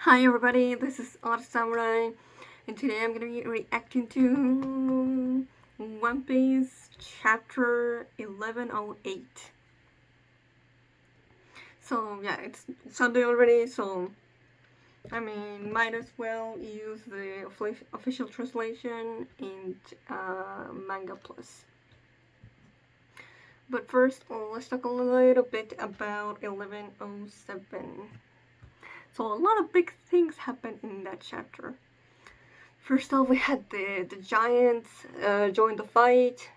Hi everybody, this is Odd Samurai, and today I'm gonna be reacting to One Piece chapter 1108. So yeah, it's Sunday already, so I mean, might as well use the official translation in Manga Plus. But first, let's talk a little bit about 1107. So a lot of big things happen in that chapter. First off, we had the giants join the fight.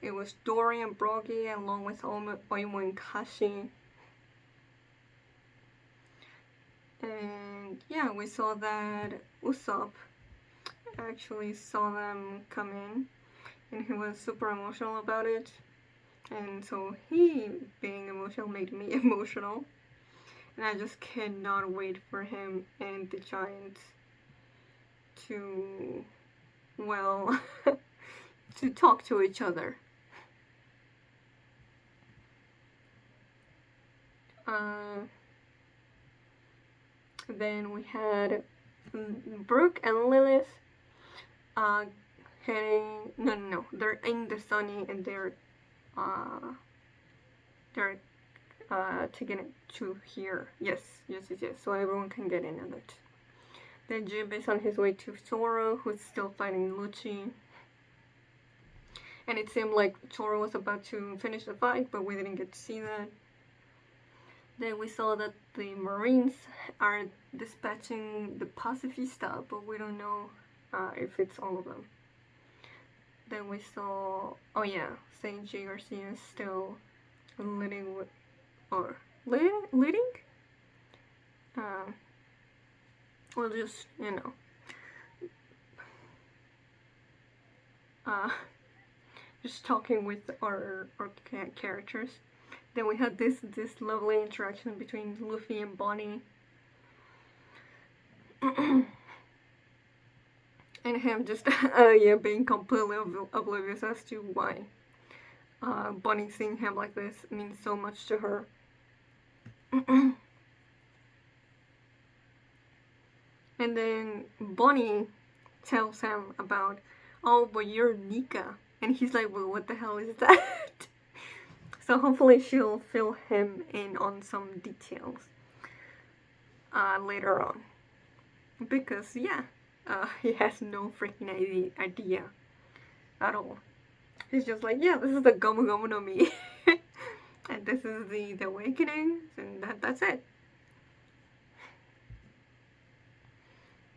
It was Dory and Brogy along with Oimo and Kashi. And yeah, we saw that Usopp actually saw them come in and he was super emotional about it. And so he being emotional made me emotional. And I just cannot wait for him and the giants to, well, to talk to each other. Then we had Brooke and Lilith heading. No. They're in the Sunny and uh, they're taking it to here. Yes. So everyone can get in on it. Then Jim is on his way to Zoro, who's still fighting Lucci. And it seemed like Zoro was about to finish the fight, but we didn't get to see that. Then we saw that the Marines are dispatching the pacifista, but we don't know if it's all of them. Then we saw, oh yeah, Sanji Garcia is still leading with, or leading? Well, just, just talking with our characters. Then we had this lovely interaction between Luffy and Bonnie. And him just being completely oblivious as to why Bonnie seeing him like this means so much to her. And then Bonnie tells him about, oh, but you're Nika. And he's like, well, what the hell is that? So hopefully she'll fill him in on some details later on. Because, yeah, he has no freaking idea at all. He's just like, yeah, this is the Gomu Gomu no Mi. And this is the awakening, and that's it.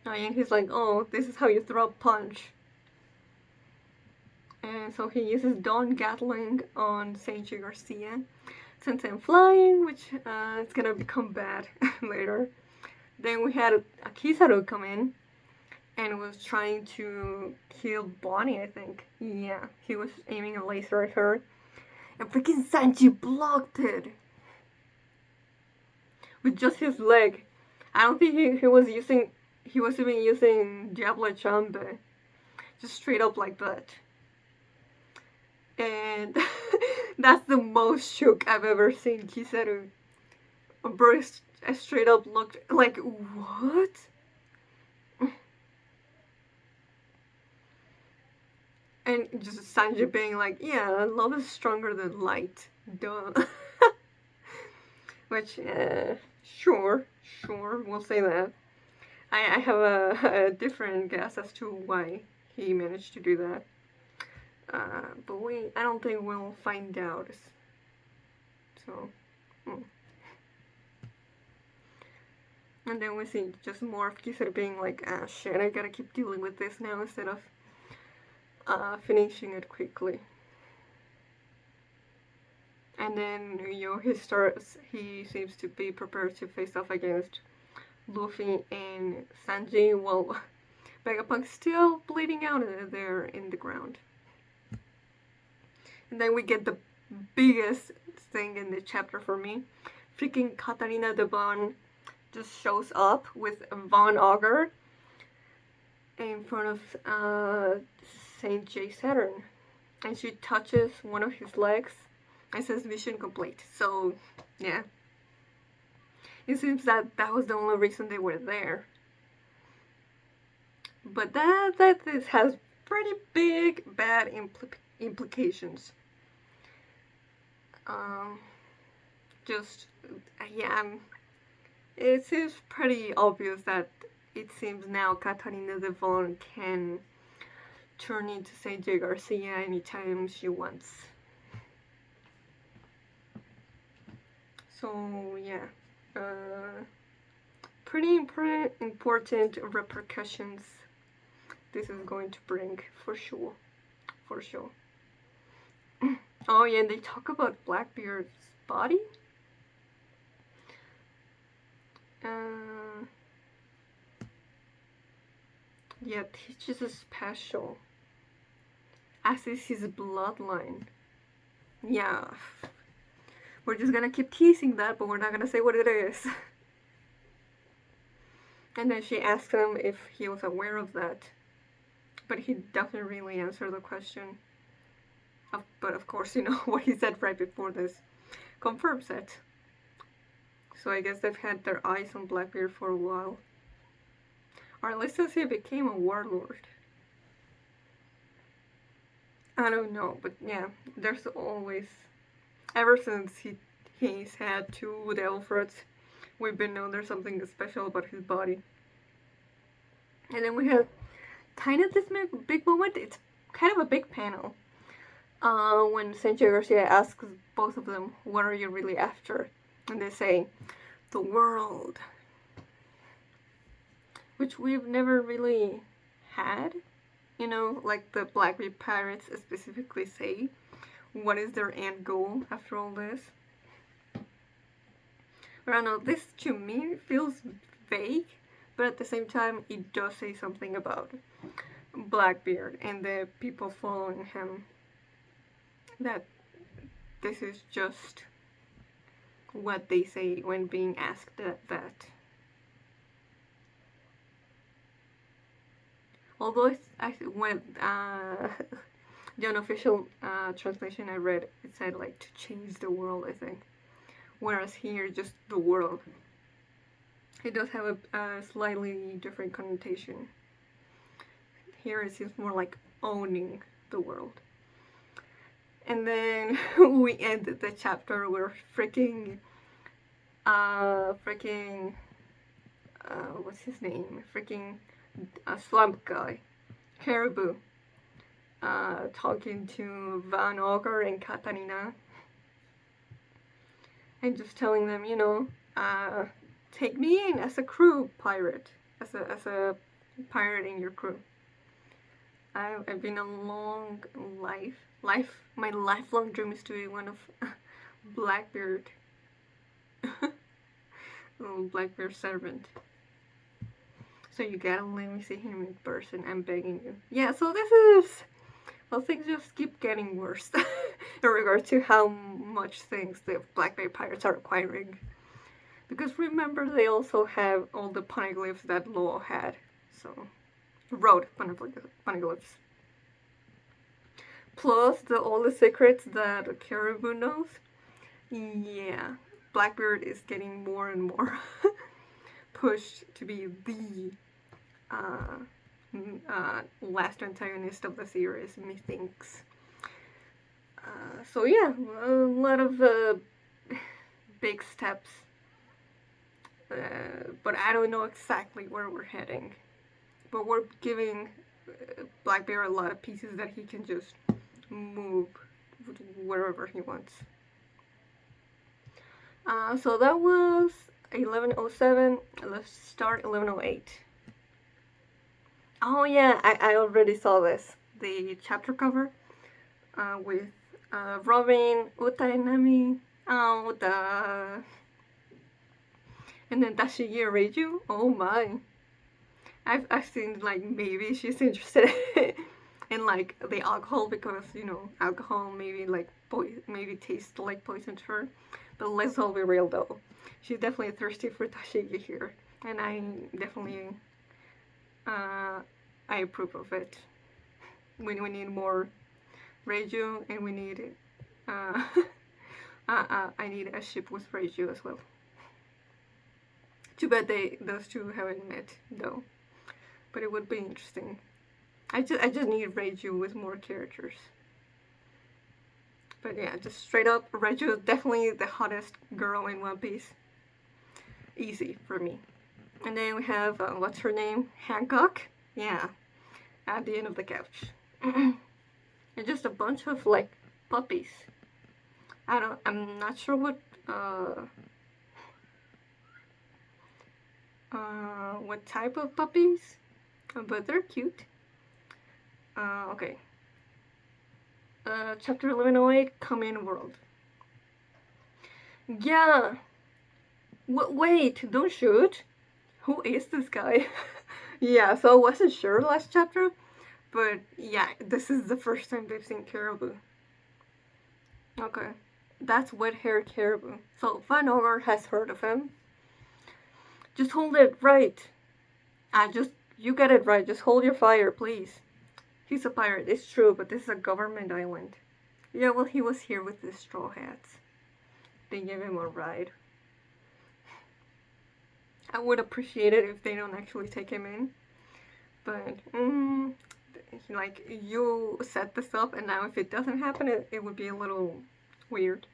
And he's like, oh, this is how you throw a punch. And so he uses Dawn Gatling on Sanji Garcia. Since I'm flying, which it's gonna become bad later. Then we had Kizaru come in and was trying to kill Bonnie, I think. Yeah, he was aiming a laser at her. And freaking Sanji blocked it with just his leg. I don't think he was even using Diablo Chambe. Just straight up like that. And that's the most shook I've ever seen Kizaru. Bro straight up looked like, what? And just Sanji being like, yeah, love is stronger than light. Duh. Which, sure, we'll say that. I have a different guess as to why he managed to do that. But I don't think we'll find out. So, And then we see just more of Kizaru being like, ah shit, I gotta keep dealing with this now instead of finishing it quickly. And then, he seems to be prepared to face off against Luffy and Sanji while Vegapunk's still bleeding out there in the ground. And then we get the biggest thing in the chapter for me. Freaking Katarina Devon just shows up with Von Augur in front of Saint J Saturn. And she touches one of his legs and says mission complete. So, yeah. It seems that that was the only reason they were there. But that this has pretty big bad implications. Um, just yeah, it seems pretty obvious that it seems now Catalina Devon can turn into Saint J. Garcia anytime she wants. So yeah, pretty important repercussions this is going to bring for sure, for sure. Oh yeah, and they talk about Blackbeard's body. Uh, yeah, he's just a special, as is his bloodline. Yeah, we're just gonna keep teasing that, but we're not gonna say what it is. And then she asked him if he was aware of that, but he doesn't really answer the question. But of course, you know what he said right before this confirms it. So I guess they've had their eyes on Blackbeard for a while. Or at least since he became a warlord. I don't know, but yeah, there's always, ever since he's had two devil fruits, we've been known there's something special about his body. And then we have kind of this big moment. It's kind of a big panel. When Sancho Garcia asks both of them, "What are you really after?" and they say, "The world," which we've never really had. You know, like the Blackbeard pirates specifically say, what is their end goal after all this? But I don't know, this to me feels vague, but at the same time, it does say something about Blackbeard and the people following him. That this is just what they say when being asked that. Although when the unofficial translation I read, it said like to change the world, I think. Whereas here, just the world. It does have a slightly different connotation. Here it seems more like owning the world. And then we end the chapter with freaking, what's his name? Freaking slump guy, Caribou, talking to Van Auger and Katarina, and just telling them, you know, take me in as a crew pirate, as a pirate in your crew. I've been a long my lifelong dream is to be one of Blackbeard, little Blackbeard servant. So you gotta let me see him in person. I'm begging you. Yeah. So this is. Well, things just keep getting worse in regard to how much things the Blackbeard pirates are acquiring. Because remember, they also have all the poneglyphs that Law had. So, wrote poneglyphs. Plus, all the secrets that Caribou knows. Yeah, Blackbeard is getting more and more pushed to be the last antagonist of the series, methinks. So yeah, a lot of big steps, but I don't know exactly where we're heading. But we're giving Blackbeard a lot of pieces that he can just move wherever he wants. So that was 1107. Let's start 1108. Oh yeah, I already saw this. The chapter cover with Robin, Uta and Nami. Oh, Uta. And then Tashigi and Reiju. Oh my. I've seen like maybe she's interested in like the alcohol because you know alcohol maybe like maybe tastes like poison to her. But let's all be real though. She's definitely thirsty for Tashigi here, and I definitely I approve of it. We need more Reiju, and we need I need a ship with Reiju as well. Too bad those two haven't met though. But it would be interesting. I just need Reiju with more characters. But yeah, just straight up, Reiju is definitely the hottest girl in One Piece. Easy for me. And then we have, what's her name? Hancock? Yeah, at the end of the couch. And just a bunch of, like, puppies. I'm not sure what type of puppies, but they're cute. Okay. Chapter 1108, Come In World. Yeah. Wait, don't shoot. Who is this guy? Yeah, so I wasn't sure last chapter, but yeah, this is the first time they've seen Caribou. Okay. That's Wet Hair Caribou. So Van Ogre has heard of him. Just hold it right. You get it right. Just hold your fire, please. He's a pirate, it's true, but this is a government island. Yeah, well, he was here with the Straw Hats. They gave him a ride. I would appreciate it if they don't actually take him in. But, like, you set this up, and now if it doesn't happen, it would be a little weird.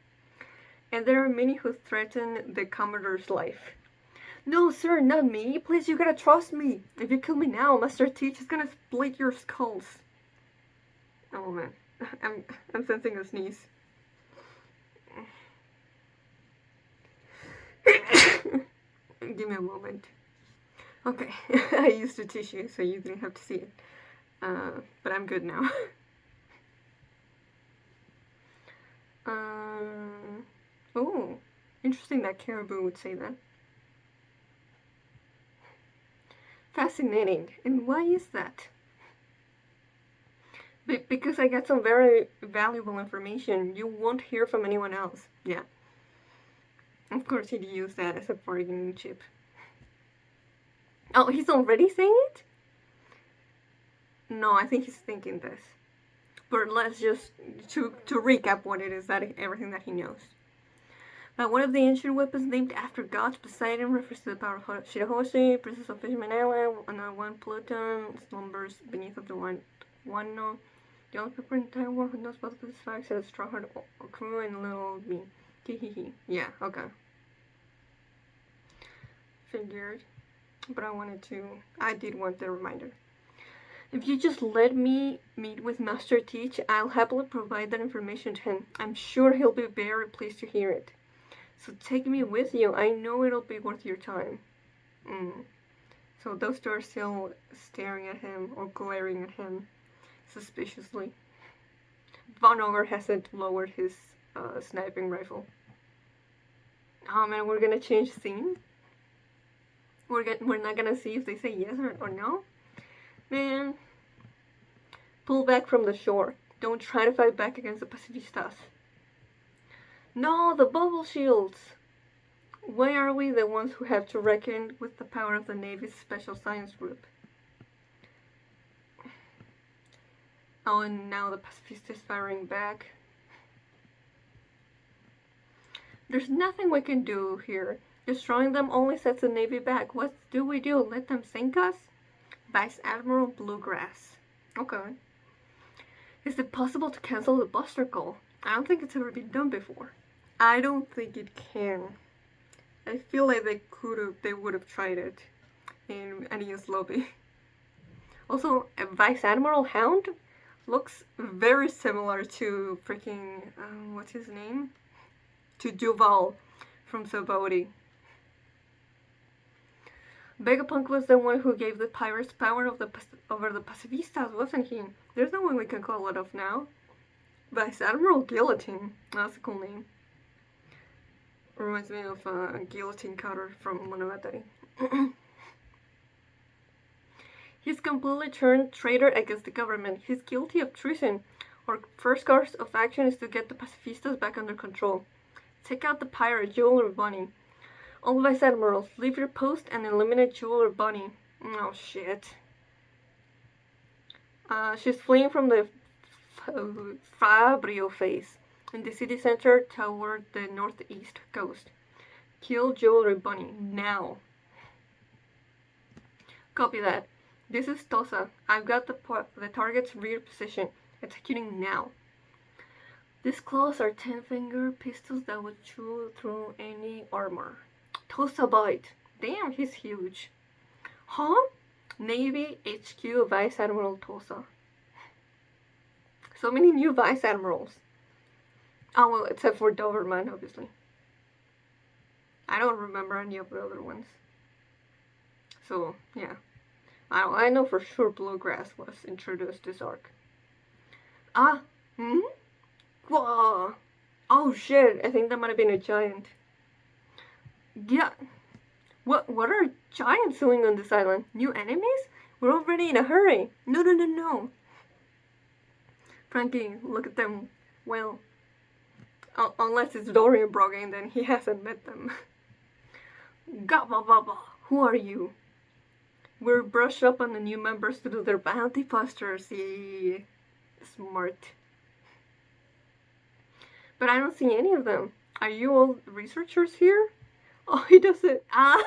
And there are many who threaten the Commodore's life. No, sir, not me. Please, you gotta trust me. If you kill me now, Master Teach is gonna split your skulls. Oh man, I'm sensing a sneeze. Give me a moment. Okay, I used a tissue so you didn't have to see it. But I'm good now. Oh, interesting that Caribou would say that. Fascinating. And why is that? Because I got some very valuable information you won't hear from anyone else. Yeah. Of course he'd use that as a bargaining chip. Oh, he's already saying it? No, I think he's thinking this. But let's just, to recap what it is, everything that he knows. One of the ancient weapons named after gods, Poseidon refers to the power of Shirahoshi, princess of Fisherman Island, another one, Pluton, slumbers beneath of the Wano. The only people in Taiwan who knows both of these facts are Strawheart Crew and Little Old Me. Hehehe. Yeah, okay. Figured. But I did want the reminder. If you just let me meet with Master Teach, I'll happily provide that information to him. I'm sure he'll be very pleased to hear it. So take me with you. I know it'll be worth your time. So those two are still staring at him or glaring at him suspiciously. Von Ogre hasn't lowered his sniping rifle. Oh man, we're gonna change scene? We're not gonna see if they say yes or no? Man. Pull back from the shore. Don't try to fight back against the pacifistas. No, the bubble shields! Why are we the ones who have to reckon with the power of the Navy's Special Science Group? Oh, and now the pacifist is firing back. There's nothing we can do here. Destroying them only sets the Navy back. What do we do? Let them sink us? Vice Admiral Bluegrass. Okay. Is it possible to cancel the buster call? I don't think it's ever been done before. I don't think it can. I feel like they would have tried it in Ania's lobby. Also, Vice Admiral Hound looks very similar to freaking, what's his name? To Duval from Saboti. Vegapunk was the one who gave the pirates power over the pacifistas, wasn't he? There's no one we can call it off now. Vice Admiral Guillotine. That's a cool name. Reminds me of Guillotine Cutter from Monogatari. He's completely turned traitor against the government. He's guilty of treason. Our first course of action is to get the pacifistas back under control. Take out the pirate, Jeweler Bunny. All Vice Admirals, leave your post and eliminate Jeweler Bunny. Oh shit. She's fleeing from the Fabrio face in the city center toward the northeast coast. Kill Jeweler Bunny now. Copy that. This is Tosa. I've got the target's rear position. Executing now. These claws are 10-finger pistols that would chew through any armor. Tosa bite. Damn, he's huge. Huh? Navy HQ Vice Admiral Tosa. So many new Vice Admirals. Oh, well, except for Doberman, obviously. I don't remember any of the other ones. So, yeah. I know for sure Bluegrass was introduced this arc. Ah, Whoa. Oh shit, I think that might have been a giant. Yeah. What are giants doing on this island? New enemies? We're already in a hurry. No. Frankie, look at them. Well, unless it's Dorian Brogan, then he hasn't met them. Gabba baba, who are you? We're brushed up on the new members to do their bounty posters. Yeah. Smart. But I don't see any of them. Are you all researchers here? Oh, he doesn't. I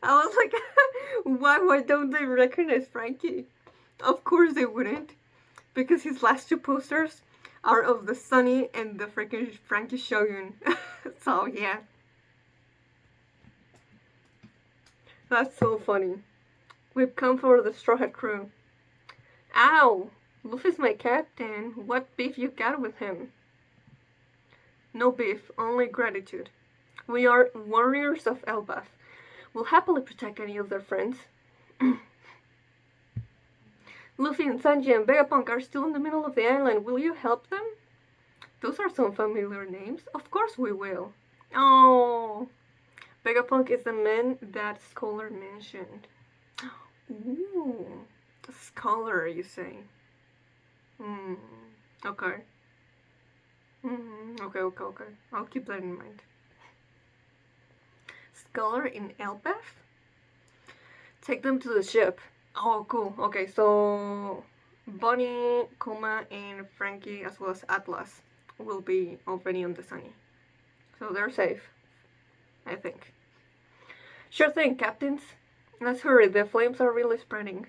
was like, why don't they recognize Frankie? Of course they wouldn't. Because his last two posters are of the Sunny and the freaking Frankie Shogun. So, yeah. That's so funny. We've come for the Straw Hat crew. Ow! Luffy's my captain. What beef you got with him? No beef, only gratitude. We are warriors of Elbaf. We'll happily protect any of their friends. Luffy and Sanji and Vegapunk are still in the middle of the island. Will you help them? Those are some familiar names. Of course we will. Oh, Vegapunk is the man that Scholar mentioned. Ooh, Scholar, you say? Okay. Okay. I'll keep that in mind. Scholar in Elbaf? Take them to the ship. Oh, cool. Okay, so Bonnie, Kuma, and Frankie, as well as Atlas, will be already on the Sunny. So they're safe, I think. Sure thing, captains. Let's hurry, the flames are really spreading.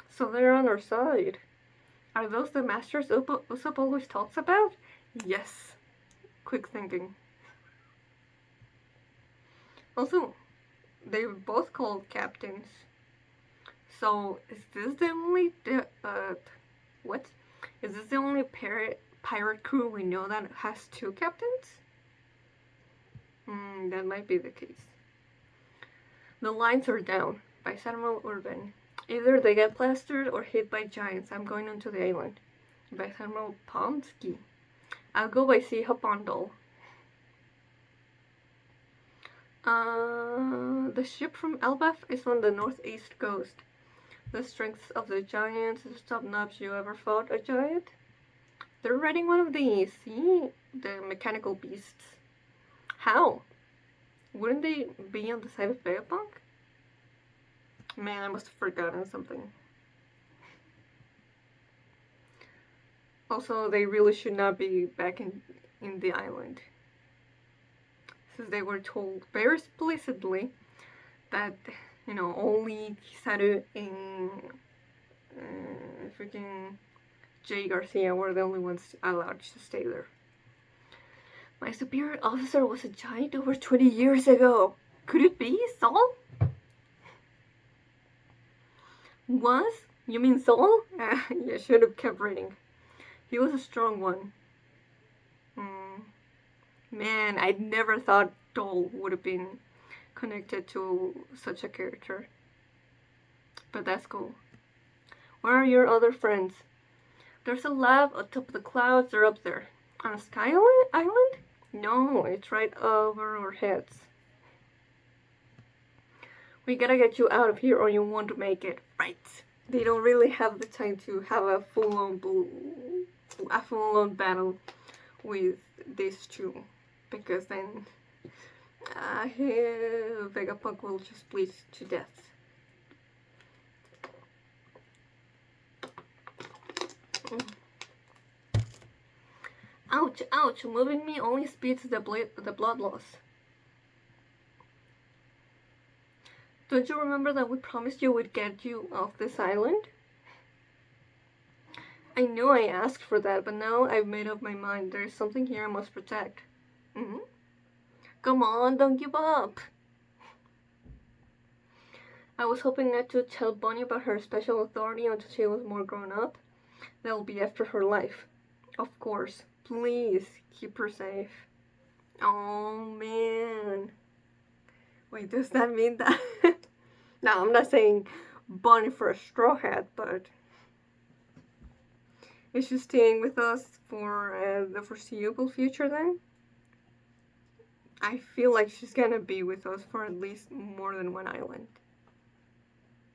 So they're on our side. Are those the masters Usopp always talks about? Yes. Quick thinking. Also, they were both called captains. So, is this the only what? Is this the only pirate crew we know that has two captains? That might be the case. The lines are down by Admiral Urban. Either they get plastered or hit by giants. I'm going onto the island. By Admiral Pomsky. I'll go by Sea Hopondol. The ship from Elbaf is on the northeast coast. The strength of the giants is top-notch. You ever fought a giant? They're riding one of these. See? The mechanical beasts. How? Wouldn't they be on the side of Vegapunk? Man, I must have forgotten something. Also, they really should not be back in the island. Since they were told very explicitly that, you know, only Kizaru and freaking Jay Garcia were the only ones allowed to stay there. My superior officer was a giant over 20 years ago. Could it be Saul? Was? You mean Saul? Yeah, should have kept reading. He was a strong one. Man, I'd never thought Dole would have been connected to such a character. But that's cool. Where are your other friends? There's a lab atop the clouds. They're up there. On a sky island? No, it's right over our heads. We gotta get you out of here or you won't make it. Right. They don't really have the time to have a full-on battle with these two. Because then Vegapunk will just bleed to death. Ouch, ouch, moving me only speeds the blood loss. Don't you remember that we promised you we'd get you off this island? I know I asked for that, but now I've made up my mind. There's something here I must protect. Mm-hmm. Come on, don't give up. I was hoping not to tell Bonnie about her special authority until she was more grown up. That'll be after her life. Of course. Please, keep her safe. Oh, man. Wait, does that mean that... No, I'm not saying Bonnie for a straw hat, but... Is she staying with us for the foreseeable future then? I feel like she's gonna be with us for at least more than one island.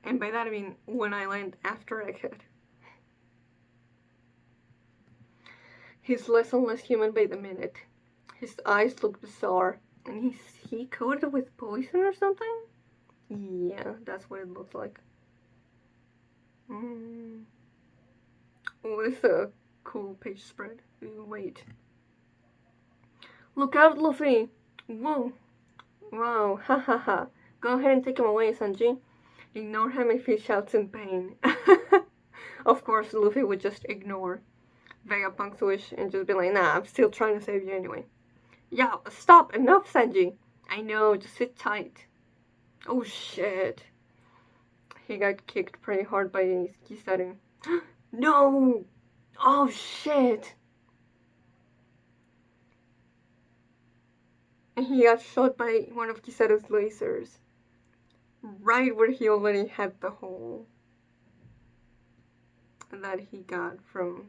And by that I mean one island after a kid. He's less and less human by the minute. His eyes look bizarre. And he coated with poison or something? Yeah, that's what it looks like. Oh, this is a cool page spread. Wait. Look out, Luffy! Whoa! Wow, ha ha ha. Go ahead and take him away, Sanji. Ignore him if he shouts in pain. Of course, Luffy would just ignore Vegapunk's wish and just be like, nah, I'm still trying to save you anyway. Yeah, stop! Enough, Sanji! I know, just sit tight. Oh shit. He got kicked pretty hard by Kizaru. No! Oh shit! And he got shot by one of Kizaru's lasers. Right where he already had the hole that he got from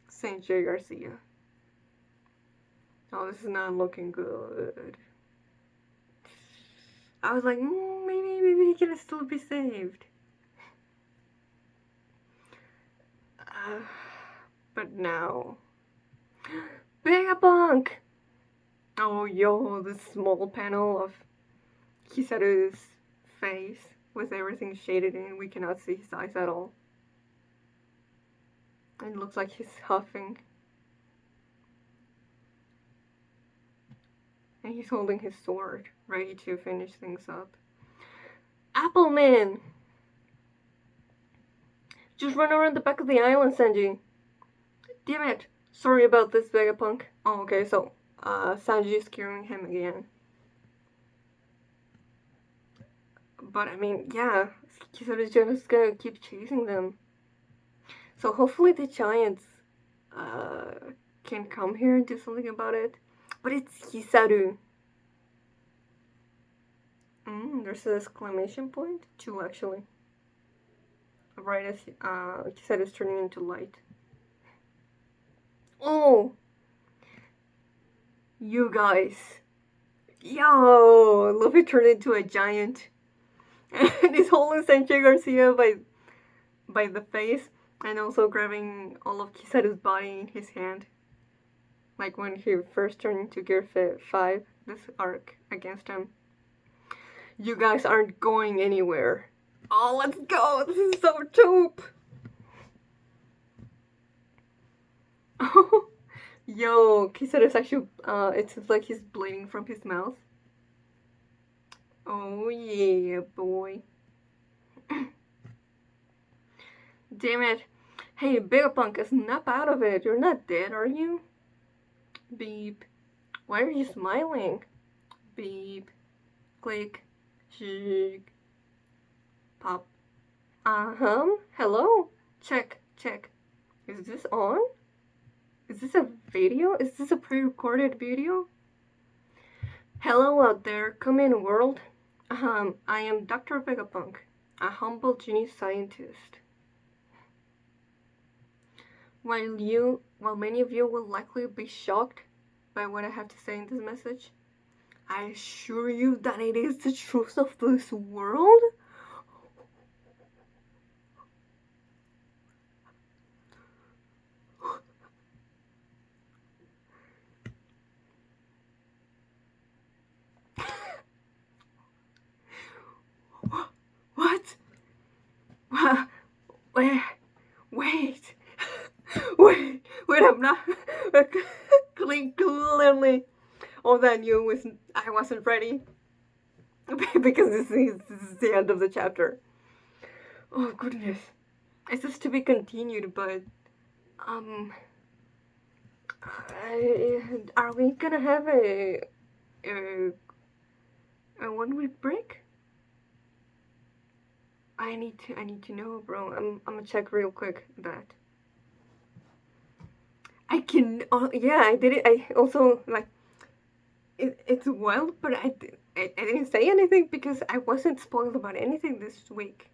Saint J. Garcia. Oh, this is not looking good. I was like, maybe he can still be saved. But now... Vegapunk! Oh, yo, this small panel of Kizaru's face with everything shaded in. We cannot see his eyes at all. It looks like he's huffing. And he's holding his sword, ready to finish things up. Appleman! Just run around the back of the island, Sanji. Damn it! Sorry about this, Vegapunk. Oh, okay, so, Sanji is curing him again. But, I mean, yeah, Kizaru's just gonna keep chasing them. So hopefully the giants, can come here and do something about it. But it's Kizaru. There's an exclamation point? 2, actually. Right as Kizaru's turning into light. Oh! You guys. Yo! Luffy turned into a giant. And he's holding Sanjay Garcia by the face. And also grabbing all of Kizaru's body in his hand. Like when he first turned into Gear 5, this arc against him. You guys aren't going anywhere. Oh, let's go! This is so dope! Yo, Kizaru's actually, it seems like he's bleeding from his mouth. Oh yeah, boy. Damn it. Hey, Vegapunk, snap out of it. You're not dead, are you? Beep. Why are you smiling? Beep. Click. Shake. Pop. Hello? Check. Is this on? Is this a video? Is this a pre-recorded video? Hello out there. Come in, world. I am Dr. Vegapunk, a humble genius scientist. While many of you will likely be shocked by what I have to say in this message, I assure you that it is the truth of this world. What? Wait, I'm not clearly. Oh, that I wasn't ready. because this is the end of the chapter. Oh goodness. It says to be continued, but are we gonna have a, a 1 week break? I need to know, bro. I'm gonna check real quick that. I can. Yeah, I did it. I also like. It's wild, but I didn't say anything because I wasn't spoiled about anything this week.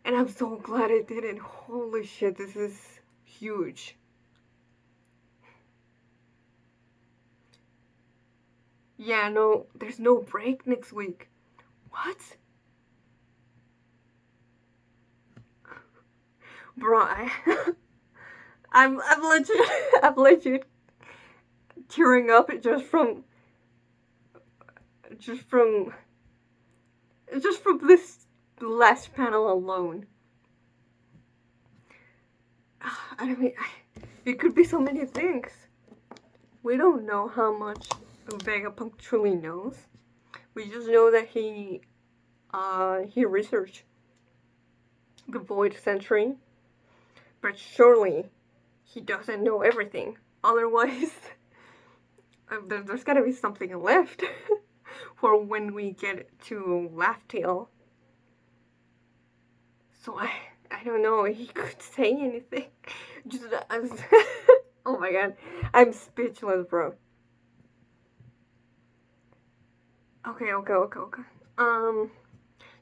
And I'm so glad I didn't. Holy shit, this is huge. Yeah, no, there's no break next week. What? Bro, I'm legit, I'm legit tearing up just from this last panel alone. I mean, it could be so many things. We don't know how much Vegapunk truly knows. We just know that he researched the Void Century, but surely he doesn't know everything. Otherwise, there's gotta be something left for when we get to Laugh Tale. So I don't know. He could say anything. Just oh my god, I'm speechless, bro. Okay.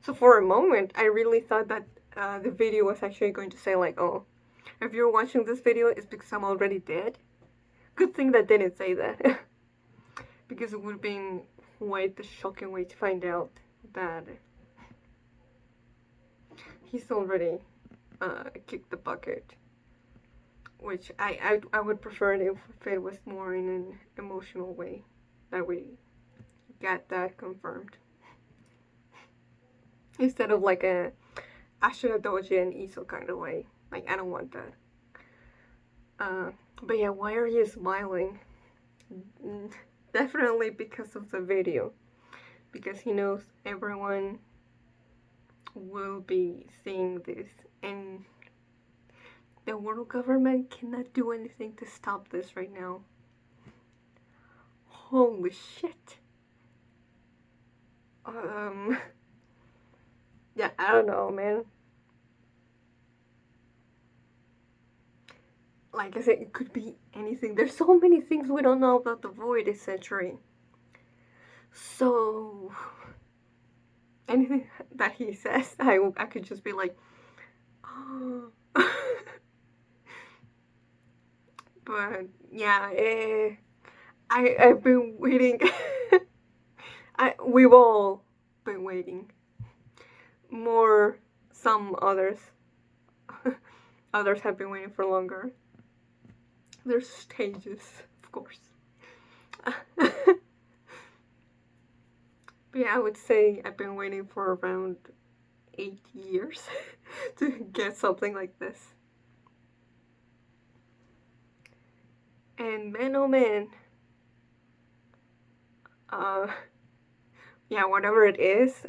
So for a moment, I really thought that the video was actually going to say like, oh, if you're watching this video, it's because I'm already dead. Good thing that didn't say that. Because it would have been quite the shocking way to find out that he's already kicked the bucket. Which I would prefer it if it was more in an emotional way. That we get that confirmed. Instead of like a Ashura Doji and Iso kind of way. Like, I don't want that. But yeah, why are you smiling? Definitely because of the video. Because he knows everyone will be seeing this. And the world government cannot do anything to stop this right now. Holy shit. Yeah, I don't know, man. Like I said, it could be anything. There's so many things we don't know about the Void Century. So, anything that he says, I could just be like, oh. But yeah, I've been waiting. We've all been waiting. More, some others. Others have been waiting for longer. There's stages, of course. But yeah, I would say I've been waiting for around 8 years to get something like this. And man, oh man, yeah, whatever it is,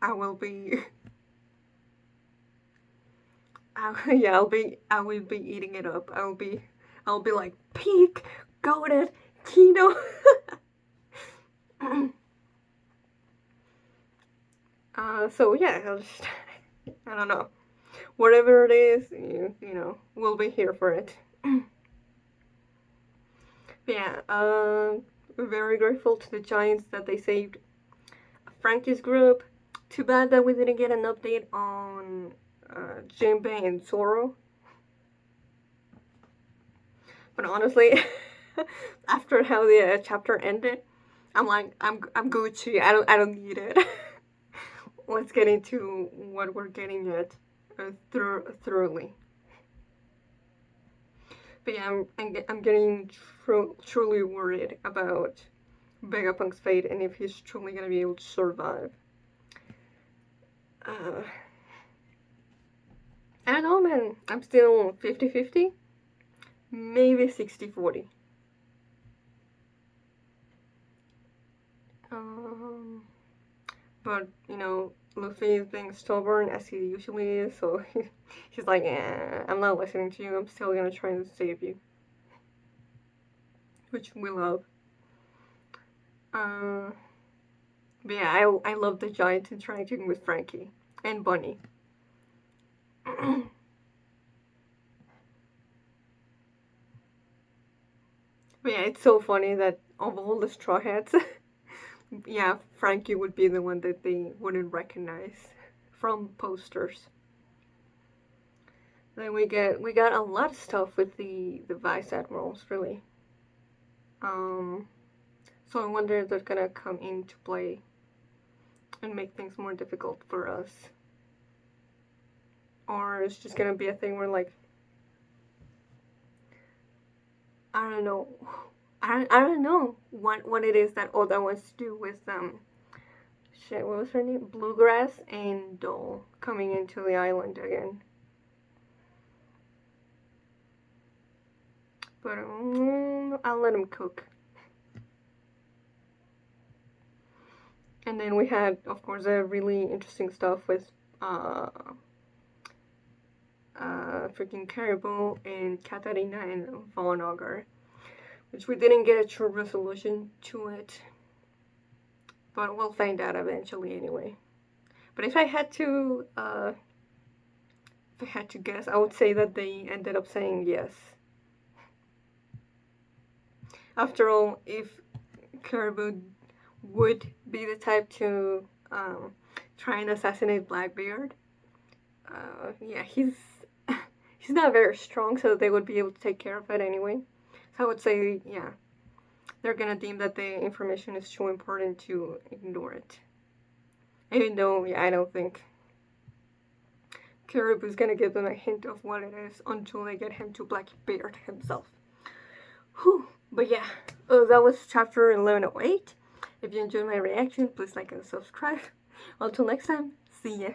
I will be, I will be eating it up. I'll be like peak, goated, Kino. So yeah, I don't know, whatever it is, you know, we'll be here for it. Yeah, very grateful to the Giants that they saved Frankie's group. Too bad that we didn't get an update on Jinbei and Zoro. But honestly, after how the chapter ended, I'm like, I'm Gucci. I don't need it. Let's get into what we're getting at thoroughly. But yeah, I'm getting truly worried about Vegapunk's fate and if he's truly gonna be able to survive. I don't know, man. I'm still 50-50. Maybe 60-40. But, Luffy is being stubborn as he usually is, so he's like, I'm not listening to you, I'm still gonna try to save you. Which we love. Uh, but yeah, I love the giant interacting with Frankie and Bunny. But yeah, it's so funny that of all the Straw Hats, yeah, Frankie would be the one that they wouldn't recognize from posters. Then we got a lot of stuff with the vice admirals, really. Um, so I wonder if they're gonna come into play and make things more difficult for us, or it's just gonna be a thing where like I don't know, I don't know what it is that Oda wants to do with shit. What was her name? Bluegrass and Dole coming into the island again. But I'll let him cook. And then we had, of course, a really interesting stuff with freaking Caribou and Katarina and Von Augur, which we didn't get a true resolution to it, but we'll find out eventually anyway. But if I had to guess, I would say that they ended up saying yes. After all, if Caribou would be the type to try and assassinate Blackbeard, yeah, he's not very strong, so they would be able to take care of it anyway. So I would say, yeah, they're gonna deem that the information is too important to ignore it. Even though, yeah, I don't think Caribou's gonna give them a hint of what it is until they get him to Blackbeard himself. Whew. But yeah, that was chapter 1108. If you enjoyed my reaction, please like and subscribe. Until next time, see ya.